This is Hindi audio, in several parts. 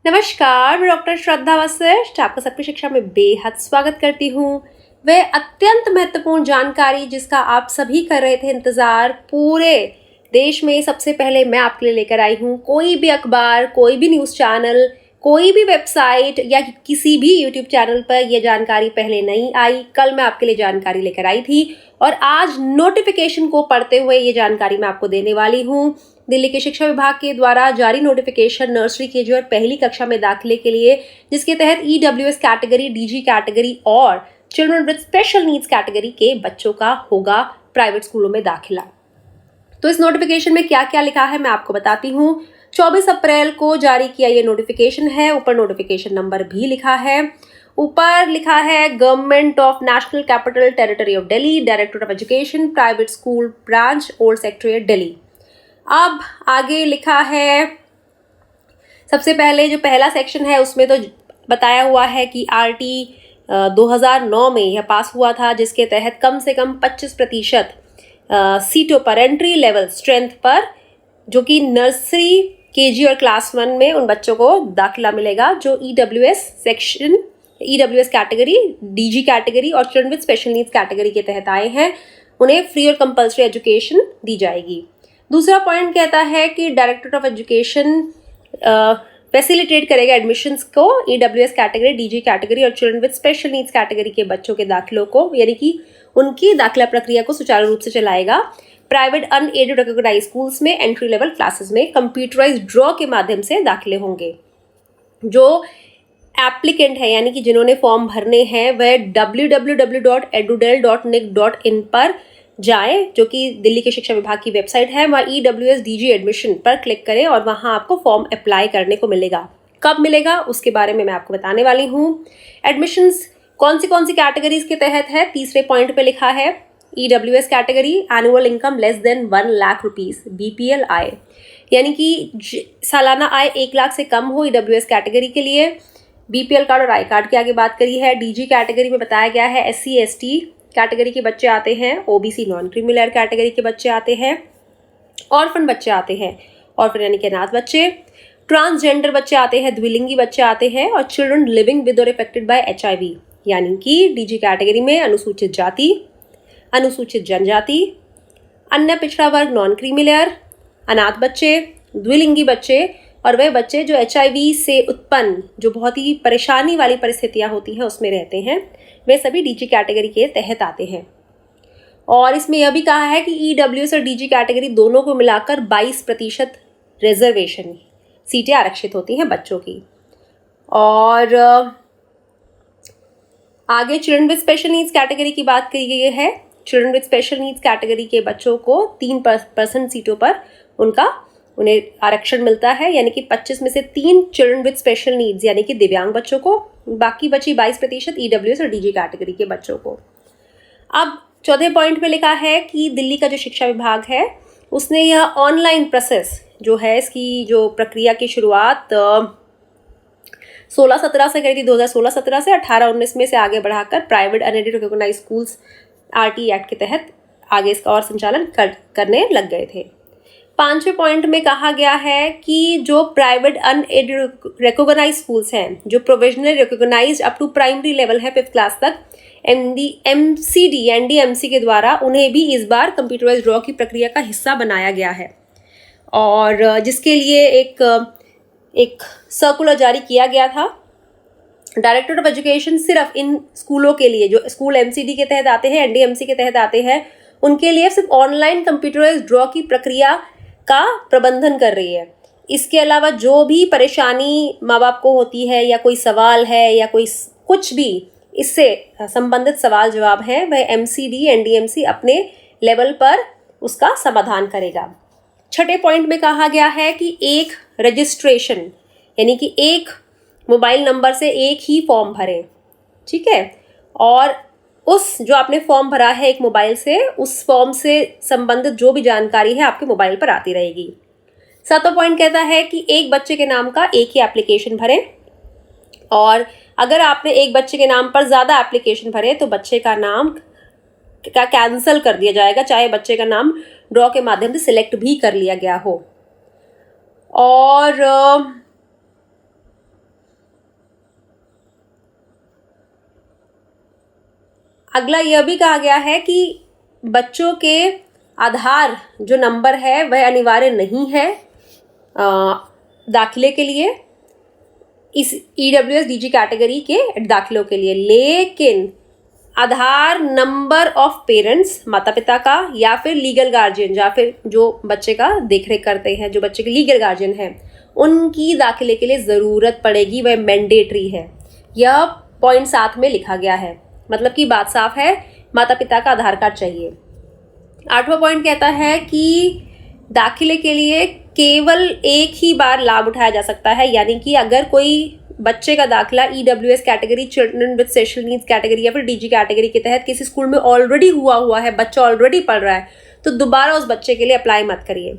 नमस्कार, मैं डॉक्टर श्रद्धा वशिष्ठ आपका सबकी शिक्षा में बेहद स्वागत करती हूँ। वह अत्यंत महत्वपूर्ण जानकारी जिसका आप सभी कर रहे थे इंतज़ार, पूरे देश में सबसे पहले मैं आपके लिए लेकर आई हूँ। कोई भी अखबार, कोई भी न्यूज़ चैनल, कोई भी वेबसाइट या किसी भी यूट्यूब चैनल पर यह जानकारी पहले नहीं आई। कल मैं आपके लिए जानकारी लेकर आई थी और आज नोटिफिकेशन को पढ़ते हुए ये जानकारी मैं आपको देने वाली हूँ। दिल्ली के शिक्षा विभाग के द्वारा जारी नोटिफिकेशन नर्सरी केजी और पहली कक्षा में दाखिले के लिए, जिसके तहत ईडब्ल्यूएस कैटेगरी, डीजी कैटेगरी और children with special needs category के बच्चों का होगा प्राइवेट स्कूलों में दाखिला। तो इस नोटिफिकेशन में क्या क्या लिखा है मैं आपको बताती हूँ। 24 अप्रैल को जारी किया ये नोटिफिकेशन है। ऊपर नोटिफिकेशन नंबर भी लिखा है। ऊपर लिखा है government of national capital territory of Delhi, directorate of education, private school branch, old secretariat Delhi. अब आगे लिखा है, सबसे पहले जो पहला सेक्शन है उसमें तो बताया हुआ है कि आरटी 2009 में यह पास हुआ था, जिसके तहत कम से कम 25% सीटों पर, एंट्री लेवल स्ट्रेंथ पर, जो कि नर्सरी, केजी और क्लास 1 में उन बच्चों को दाखिला मिलेगा जो EWS section, EWS category, DG category और children with special needs category के तहत आए हैं। उन्हें फ्री और कंपल्सरी एजुकेशन दी जाएगी। दूसरा पॉइंट कहता है कि डायरेक्टरेट ऑफ एजुकेशन फैसिलिटेट करेगा एडमिशन्स को ईडब्ल्यूएस कैटेगरी, डीजी कैटेगरी और children with special needs category के बच्चों के दाखिलों को, यानी कि उनकी दाखिला प्रक्रिया को सुचारू रूप से चलाएगा। प्राइवेट अनएडेड रिकॉग्नाइज्ड स्कूल्स में एंट्री लेवल क्लासेस में कंप्यूटराइज्ड ड्रॉ के माध्यम से दाखिले होंगे। जो एप्लीकेंट है, यानी कि जिन्होंने फॉर्म भरने हैं, वह www.edudel.nic.in पर जाएं, जो कि दिल्ली के शिक्षा विभाग की वेबसाइट है। वहाँ ईडब्ल्यूएस डीजी एडमिशन पर क्लिक करें और वहाँ आपको फॉर्म अप्लाई करने को मिलेगा। कब मिलेगा उसके बारे में मैं आपको बताने वाली हूँ। एडमिशन्स कौन सी कैटेगरीज के तहत है, तीसरे पॉइंट पे लिखा है। EWS category, annual income less than 1 lakh rupees, BPL आय, यानी कि सालाना आय 1 लाख से कम हो ईडब्ल्यूएस कैटेगरी के लिए। बीपीएल कार्ड और आई कार्ड की आगे बात करी है। डीजी कैटेगरी में बताया गया है एससी एसटी कैटेगरी के बच्चे आते हैं, OBC non creamy layer category के बच्चे आते हैं, ऑर्फन बच्चे आते हैं, ऑर्फन यानी कि अनाथ बच्चे, ट्रांसजेंडर बच्चे आते हैं, द्विलिंगी बच्चे आते हैं और चिल्ड्रन लिविंग विद और अफेक्टेड बाय एचआईवी, यानी कि डीजी कैटेगरी में अनुसूचित जाति, अनुसूचित जनजाति, अन्य पिछड़ा वर्ग नॉन क्रीमी लेयर, अनाथ बच्चे, द्विलिंगी बच्चे और वे बच्चे जो एचआईवी से उत्पन्न जो बहुत ही परेशानी वाली परिस्थितियां होती हैं उसमें रहते हैं, वे सभी डीजी कैटेगरी के तहत आते हैं। और इसमें यह भी कहा है कि ईडब्ल्यूएस और डीजी कैटेगरी दोनों को मिलाकर 22% रिजर्वेशन सीटें आरक्षित होती हैं बच्चों की। और आगे children with special needs category की बात करी गई है। Children with special needs category के बच्चों को 3% सीटों पर उन्हें आरक्षण मिलता है, यानी कि 25 में से 3 चिल्ड्रन विद स्पेशल नीड्स यानी कि दिव्यांग बच्चों को, बाकी बची 22% ईडब्ल्यूएस और डीजी कैटेगरी के बच्चों को। अब चौथे पॉइंट में लिखा है कि दिल्ली का जो शिक्षा विभाग है उसने यह ऑनलाइन प्रोसेस जो है, इसकी जो प्रक्रिया की शुरुआत 16-17 से करी थी, 2016-17 से 18-19 में से आगे बढ़ाकर private unaided recognised schools RT act के तहत आगे इसका और संचालन करने लग गए थे। 5वें पॉइंट में कहा गया है कि जो प्राइवेट अनएडेड रिकॉग्नाइज्ड स्कूल्स हैं, जो provisionally recognised up to primary level है 5th क्लास तक, एनडीएमसी के द्वारा उन्हें भी इस बार कंप्यूटराइज्ड ड्रॉ की प्रक्रिया का हिस्सा बनाया गया है। और जिसके लिए एक सर्कुलर जारी किया गया था। डायरेक्टरेट ऑफ एजुकेशन सिर्फ इन स्कूलों के लिए जो स्कूल एमसीडी के तहत आते हैं, एनडीएमसी के तहत आते हैं, उनके लिए सिर्फ ऑनलाइन कंप्यूटराइज्ड ड्रॉ की प्रक्रिया का प्रबंधन कर रही है। इसके अलावा जो भी परेशानी माँ बाप को होती है या कोई सवाल है या कोई कुछ भी इससे संबंधित सवाल जवाब है, वह एमसीडी एनडीएमसी अपने लेवल पर उसका समाधान करेगा। 6ठे पॉइंट में कहा गया है कि एक रजिस्ट्रेशन, यानी कि एक मोबाइल नंबर से एक ही फॉर्म भरें, ठीक है, और उस जो आपने फॉर्म भरा है एक मोबाइल से, उस फॉर्म से संबंधित जो भी जानकारी है आपके मोबाइल पर आती रहेगी। 7वां पॉइंट कहता है कि एक बच्चे के नाम का एक ही एप्लीकेशन भरें, और अगर आपने एक बच्चे के नाम पर ज़्यादा एप्लीकेशन भरे तो बच्चे का नाम का कैंसिल कर दिया जाएगा, चाहे बच्चे का नाम ड्रॉ के माध्यम से सिलेक्ट भी कर लिया गया हो। और अगला यह भी कहा गया है कि बच्चों के आधार जो नंबर है वह अनिवार्य नहीं है दाखिले के लिए, इस EWS DG कैटेगरी के दाखिलों के लिए, लेकिन आधार नंबर ऑफ पेरेंट्स, माता पिता का या फिर लीगल गार्जियन, या फिर जो बच्चे का देखरेख करते हैं, जो बच्चे के लीगल गार्जियन हैं, उनकी दाखिले के लिए ज़रूरत पड़ेगी, वह मैंडेटरी है। यह पॉइंट 7 में लिखा गया है, मतलब कि बात साफ है, माता पिता का आधार कार्ड चाहिए। 8वां पॉइंट कहता है कि दाखिले के लिए केवल एक ही बार लाभ उठाया जा सकता है, यानी कि अगर कोई बच्चे का दाखिला EWS category, children with special needs category या फिर DG कैटेगरी के तहत किसी स्कूल में ऑलरेडी हुआ है, बच्चा ऑलरेडी पढ़ रहा है, तो दोबारा उस बच्चे के लिए अप्लाई मत करिए।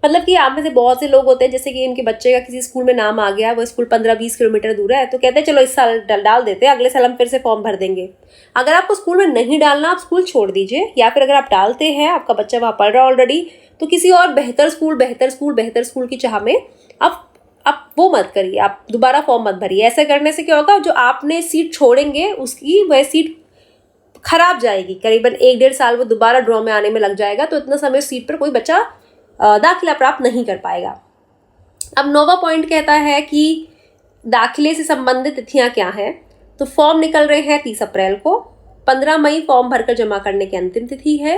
मतलब कि आप में से बहुत से लोग होते हैं, जैसे कि इनके बच्चे का किसी स्कूल में नाम आ गया, वो स्कूल 15-20 किलोमीटर दूर है, तो कहते हैं चलो इस साल डाल देते हैं, अगले साल हम फिर से फॉर्म भर देंगे। अगर आपको स्कूल में नहीं डालना, आप स्कूल छोड़ दीजिए, या फिर अगर आप डालते हैं, आपका बच्चा वहाँ पढ़ रहा है ऑलरेडी, तो किसी और बेहतर स्कूल की चाह में आप वो मत करिए, आप दोबारा फॉर्म मत भरिए। ऐसा करने से क्या होगा, जो आपने सीट छोड़ेंगे उसकी वह सीट खराब जाएगी, करीबन 1-1.5 साल वो दोबारा ड्रॉ में आने में लग जाएगा, तो इतना समय सीट पर कोई बच्चा दाखिला प्राप्त नहीं कर पाएगा। अब 9वां पॉइंट कहता है कि दाखिले से संबंधित तिथियां क्या हैं। तो फॉर्म निकल रहे हैं 30 अप्रैल को, 15 मई फॉर्म भरकर जमा करने की अंतिम तिथि है,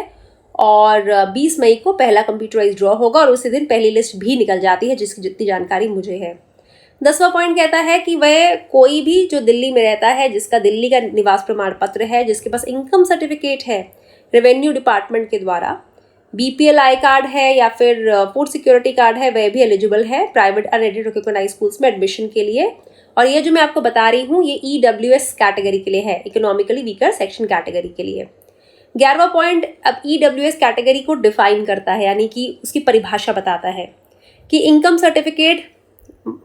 और 20 मई को पहला कंप्यूटराइज ड्रॉ होगा, और उसी दिन पहली लिस्ट भी निकल जाती है, जिसकी जितनी जानकारी मुझे है। 10वां पॉइंट कहता है कि वह कोई भी जो दिल्ली में रहता है, जिसका दिल्ली का निवास प्रमाण पत्र है, जिसके पास इनकम सर्टिफिकेट है रेवेन्यू डिपार्टमेंट के द्वारा, BPL आई कार्ड है या फिर फूड सिक्योरिटी कार्ड है, वह भी एलिजिबल है प्राइवेट अनएडेड रिकॉग्नाइज्ड स्कूल्स में एडमिशन के लिए। और ये जो मैं आपको बता रही हूँ, ये EWS कैटेगरी के लिए है, इकोनॉमिकली वीकर सेक्शन कैटेगरी के लिए। 11वां पॉइंट अब EWS कैटेगरी को डिफाइन करता है, यानी कि उसकी परिभाषा बताता है कि इनकम सर्टिफिकेट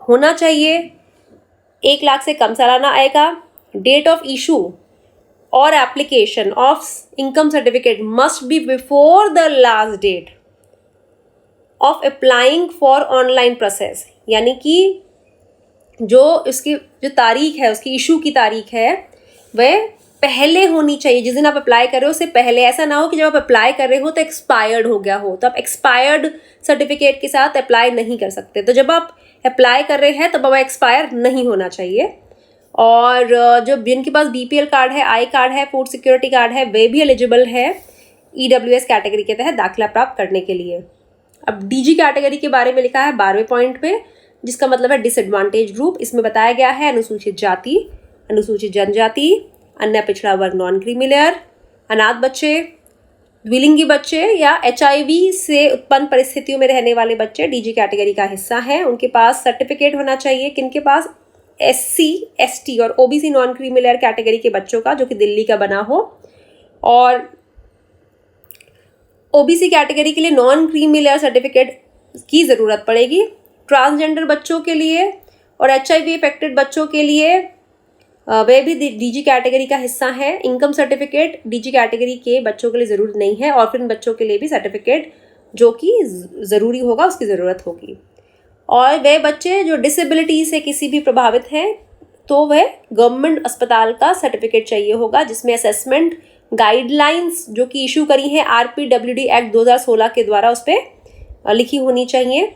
होना चाहिए, 1 लाख से कम सालाना आय का, डेट ऑफ इशू और application of income certificate must be before the last date of applying for online process, यानी कि जो इसकी जो तारीख है, उसकी इशू की तारीख है, वह पहले होनी चाहिए, जिस दिन आप अप्लाई कर रहे हो उससे पहले। ऐसा ना हो कि जब आप अप्लाई कर रहे हो तो एक्सपायर्ड हो गया हो, तो आप एक्सपायर्ड सर्टिफिकेट के साथ अप्लाई नहीं कर सकते। तो जब आप अप्लाई कर रहे हैं तब वह एक्सपायर नहीं होना चाहिए। और जो जिनके पास BPL कार्ड है, आई कार्ड है, फूड सिक्योरिटी कार्ड है, वे भी एलिजिबल है EWS कैटेगरी के तहत दाखिला प्राप्त करने के लिए। अब DG कैटेगरी के बारे में लिखा है 12वें पॉइंट पे, जिसका मतलब है डिसएडवांटेज ग्रुप। इसमें बताया गया है अनुसूचित जाति, अनुसूचित जनजाति, अन्य पिछड़ा वर्ग, नॉन क्रीमी लेयर, अनाथ बच्चे, द्विलिंगी बच्चे या HIV से उत्पन्न परिस्थितियों में रहने वाले बच्चे DG कैटेगरी का हिस्सा हैं। उनके पास सर्टिफिकेट होना चाहिए, किनके पास, SC, ST और OBC non creamy layer category के बच्चों का, जो कि दिल्ली का बना हो। और OBC कैटेगरी के लिए नॉन क्रीमी लेयर सर्टिफिकेट की ज़रूरत पड़ेगी। ट्रांसजेंडर बच्चों के लिए और HIV अफेक्टेड बच्चों के लिए वे भी DG कैटेगरी का हिस्सा है। इनकम सर्टिफिकेट DG कैटेगरी के बच्चों के लिए ज़रूरी नहीं है, और फिर इन बच्चों के लिए भी सर्टिफिकेट जो कि ज़रूरी होगा, उसकी ज़रूरत होगी। और वे बच्चे जो डिसेबिलिटी से किसी भी प्रभावित हैं, तो वह गवर्नमेंट अस्पताल का सर्टिफिकेट चाहिए होगा, जिसमें असेसमेंट गाइडलाइंस जो कि इशू करी हैं RPWD एक्ट 2016 के द्वारा उस पर लिखी होनी चाहिए।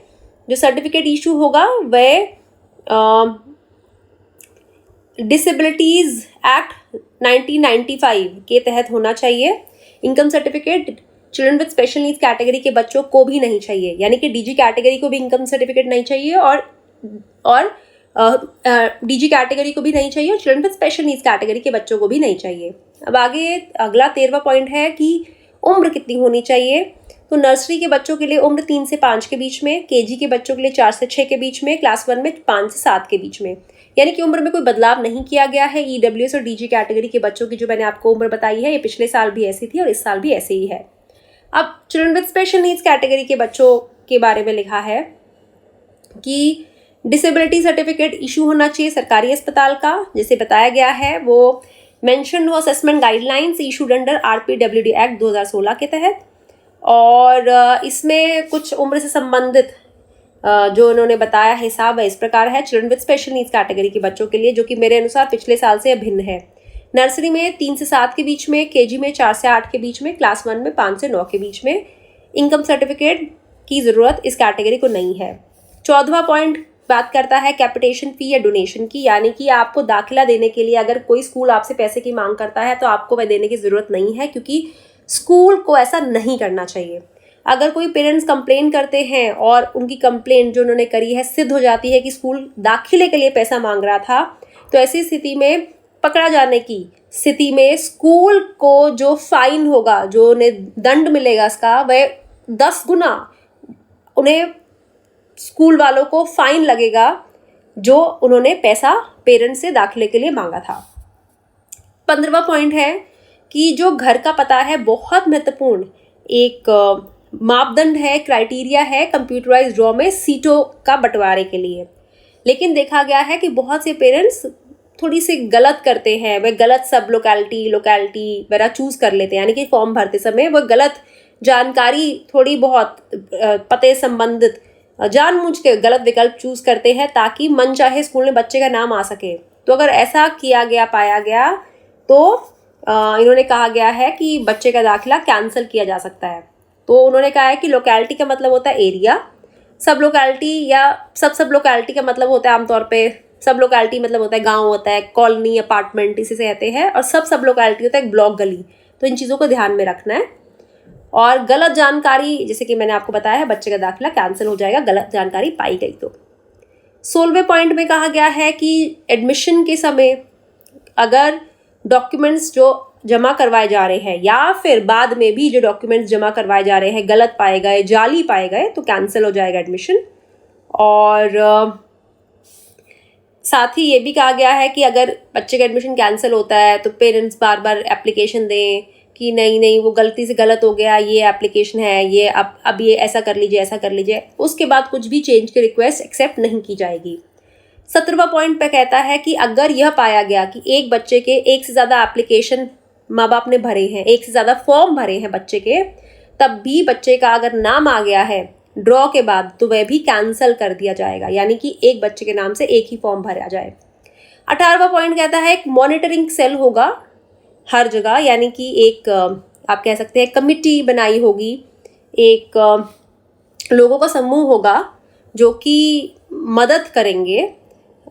जो सर्टिफिकेट इशू होगा वह डिसेबिलिटीज़ एक्ट 1995 के तहत होना चाहिए। Income certificate children with special needs category के बच्चों को भी नहीं चाहिए, यानी कि DG कैटेगरी को भी इनकम सर्टिफिकेट नहीं चाहिए, और DG कैटेगरी को भी नहीं चाहिए, और children with special needs category के बच्चों को भी नहीं चाहिए। अब आगे अगला 13वां पॉइंट है कि उम्र कितनी होनी चाहिए। तो नर्सरी के बच्चों के लिए उम्र 3 से 5 के बीच में, KG के बच्चों के लिए 4 से 6 के बीच में, क्लास 1 में 5 से 7 के बीच में, यानी कि उम्र में कोई बदलाव नहीं किया गया है। EWS और DG कैटेगरी के बच्चों की जो मैंने आपको उम्र बताई है, ये पिछले साल भी ऐसी थी और इस साल भी ऐसे ही है। अब children with special needs category के बच्चों के बारे में लिखा है कि डिसेबिलिटी सर्टिफिकेट इशू होना चाहिए सरकारी अस्पताल का, जैसे बताया गया है वो मेंशन हो assessment guidelines issued under RPWD act 2016 के तहत। और इसमें कुछ उम्र से संबंधित जो उन्होंने बताया हिसाब है इस प्रकार है। Children with special needs category के बच्चों के लिए, जो कि मेरे अनुसार पिछले साल से अभिन्न है, नर्सरी में 3 से 7 के बीच में, केजी में 4 से 8 के बीच में, क्लास 1 में 5 से 9 के बीच में। इनकम सर्टिफिकेट की ज़रूरत इस कैटेगरी को नहीं है। 14वां पॉइंट बात करता है कैपिटेशन फ़ी या डोनेशन की, यानी कि आपको दाखिला देने के लिए अगर कोई स्कूल आपसे पैसे की मांग करता है तो आपको वह देने की ज़रूरत नहीं है, क्योंकि स्कूल को ऐसा नहीं करना चाहिए। अगर कोई पेरेंट्स कंप्लेन करते हैं और उनकी कंप्लेंट जो उन्होंने करी है सिद्ध हो जाती है कि स्कूल दाखिले के लिए पैसा मांग रहा था, तो ऐसी स्थिति में पकड़ा जाने की स्थिति में स्कूल को जो फाइन होगा, जो उन्हें दंड मिलेगा इसका, वह 10 गुना उन्हें स्कूल वालों को फाइन लगेगा जो उन्होंने पैसा पेरेंट्स से दाखिले के लिए मांगा था। 15वां पॉइंट है कि जो घर का पता है बहुत महत्वपूर्ण एक मापदंड है, क्राइटेरिया है कंप्यूटराइज्ड ड्रॉ में सीटों का बंटवारे के लिए। लेकिन देखा गया है कि बहुत से पेरेंट्स थोड़ी सी गलत करते हैं, वे गलत सब लोकेलिटी वगैरह चूज़ कर लेते हैं, यानी कि फॉर्म भरते समय वो गलत जानकारी थोड़ी बहुत पते संबंधित जानबूझ के गलत विकल्प चूज़ करते हैं ताकि मन चाहे स्कूल में बच्चे का नाम आ सके। तो अगर ऐसा किया गया, पाया गया, तो इन्होंने कहा गया है कि बच्चे का दाखिला कैंसिल किया जा सकता है। तो उन्होंने कहा है कि लोकेलिटी का मतलब होता है एरिया, सब लोकेलिटी या सब लोकेलिटी का मतलब होता है आमतौर पे, सब लोकेलिटी मतलब होता है गांव होता है, कॉलोनी, अपार्टमेंट, इसे से कहते हैं, और सब लोकेलिटी होता है ब्लॉक, गली। तो इन चीज़ों को ध्यान में रखना है। और गलत जानकारी, जैसे कि मैंने आपको बताया है, बच्चे का दाखिला कैंसिल हो जाएगा गलत जानकारी पाई गई तो। 16वें पॉइंट में कहा गया है कि एडमिशन के समय अगर डॉक्यूमेंट्स जो जमा करवाए जा रहे हैं या फिर बाद में भी जो डॉक्यूमेंट्स जमा करवाए जा रहे हैं गलत पाए गए, जाली पाए गए, तो कैंसिल हो जाएगा एडमिशन। और साथ ही ये भी कहा गया है कि अगर बच्चे का एडमिशन कैंसिल होता है तो पेरेंट्स बार बार एप्लीकेशन दें कि नहीं वो गलती से गलत हो गया, ये एप्लीकेशन है, ये अब ये ऐसा कर लीजिए, ऐसा कर लीजिए। उसके बाद कुछ भी चेंज की रिक्वेस्ट एक्सेप्ट नहीं की जाएगी। 17वां पॉइंट पे कहता है कि अगर यह पाया गया कि एक बच्चे के एक से ज़्यादा एप्लीकेशन माँ बाप ने भरे हैं, एक से ज़्यादा फॉर्म भरे हैं बच्चे के, तब भी बच्चे का अगर नाम आ गया है ड्रॉ के बाद तो वह भी कैंसिल कर दिया जाएगा, यानी कि एक बच्चे के नाम से एक ही फॉर्म भरा जाए। 18वां पॉइंट कहता है एक मॉनिटरिंग सेल होगा हर जगह, यानी कि एक आप कह सकते हैं कमिटी बनाई होगी, एक लोगों का समूह होगा जो कि मदद करेंगे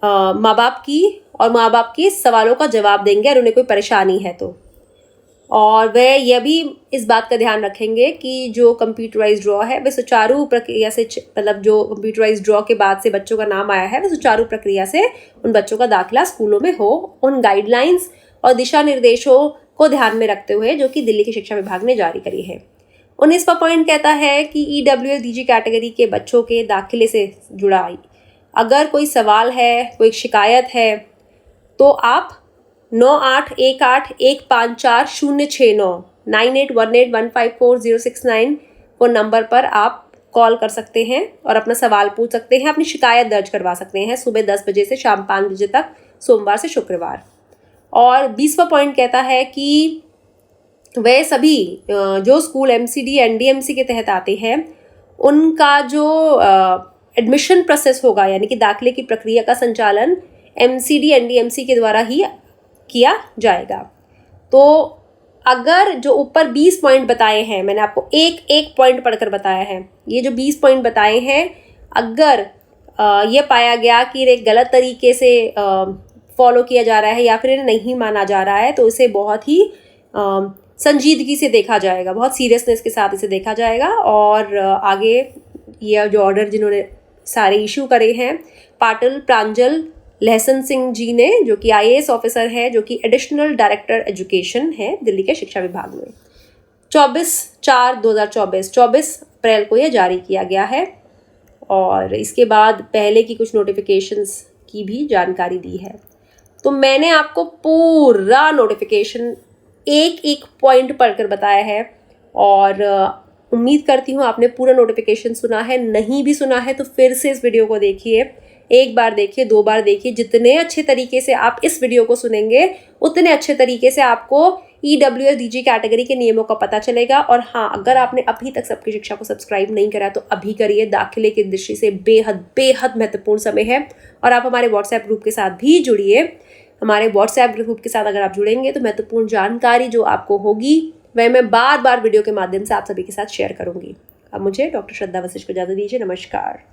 माँ बाप की, और माँ बाप के सवालों का जवाब देंगे अगर उन्हें कोई परेशानी है तो। और वह यह भी इस बात का ध्यान रखेंगे कि जो कंप्यूटराइज्ड ड्रॉ है वह सुचारू प्रक्रिया से, मतलब जो कंप्यूटराइज्ड ड्रॉ के बाद से बच्चों का नाम आया है वह सुचारू प्रक्रिया से उन बच्चों का दाखिला स्कूलों में हो, उन गाइडलाइंस और दिशा निर्देशों को ध्यान में रखते हुए जो कि दिल्ली के शिक्षा विभाग ने जारी करी है। 19वां पॉइंट कहता है कि EWS-DG कैटेगरी के बच्चों के दाखिले से जुड़ा अगर कोई सवाल है, कोई शिकायत है, तो आप 9818154069 9818154069 वो नंबर पर आप कॉल कर सकते हैं और अपना सवाल पूछ सकते हैं, अपनी शिकायत दर्ज करवा सकते हैं सुबह 10 बजे से शाम 5 बजे तक, सोमवार से शुक्रवार। और 20वां पॉइंट कहता है कि वह सभी जो स्कूल MCD NDMC के तहत आते हैं उनका जो एडमिशन प्रोसेस होगा, यानी कि दाखिले की प्रक्रिया का संचालन MCD NDMC के द्वारा ही किया जाएगा। तो अगर जो ऊपर 20 पॉइंट बताए हैं, मैंने आपको एक एक पॉइंट पढ़कर बताया है, ये जो 20 पॉइंट बताए हैं, अगर ये पाया गया कि इन्हें गलत तरीके से फॉलो किया जा रहा है या फिर इन्हें नहीं माना जा रहा है, तो इसे बहुत ही संजीदगी से देखा जाएगा, बहुत सीरियसनेस के साथ इसे देखा जाएगा। और आगे ये जो ऑर्डर जिन्होंने सारे इशू करे हैं, पाटिल प्रांजल लहसन सिंह जी ने, जो कि IAS ऑफिसर है, जो कि एडिशनल डायरेक्टर एजुकेशन है दिल्ली के शिक्षा विभाग में, 24/4/2024 24 अप्रैल को यह जारी किया गया है। और इसके बाद पहले की कुछ नोटिफिकेशंस की भी जानकारी दी है। तो मैंने आपको पूरा नोटिफिकेशन एक एक पॉइंट पढ़कर बताया है और उम्मीद करती हूँ आपने पूरा नोटिफिकेशन सुना है। नहीं भी सुना है तो फिर से इस वीडियो को देखिए, एक बार देखिए, 2 बार देखिए। जितने अच्छे तरीके से आप इस वीडियो को सुनेंगे उतने अच्छे तरीके से आपको EWS-DG कैटेगरी के नियमों का पता चलेगा। और हाँ, अगर आपने अभी तक सबकी शिक्षा को सब्सक्राइब नहीं करा तो अभी करिए, दाखिले की दृष्टि से बेहद बेहद महत्वपूर्ण समय है। और आप हमारे व्हाट्सएप ग्रुप के साथ भी जुड़िए, हमारे व्हाट्सएप ग्रुप के साथ अगर आप जुड़ेंगे तो महत्वपूर्ण जानकारी जो आपको होगी वह मैं बार बार वीडियो के माध्यम से आप सभी के साथ शेयर करूंगी। अब मुझे डॉक्टर श्रद्धा वशिष्ठ को इजाज़त दीजिए। नमस्कार।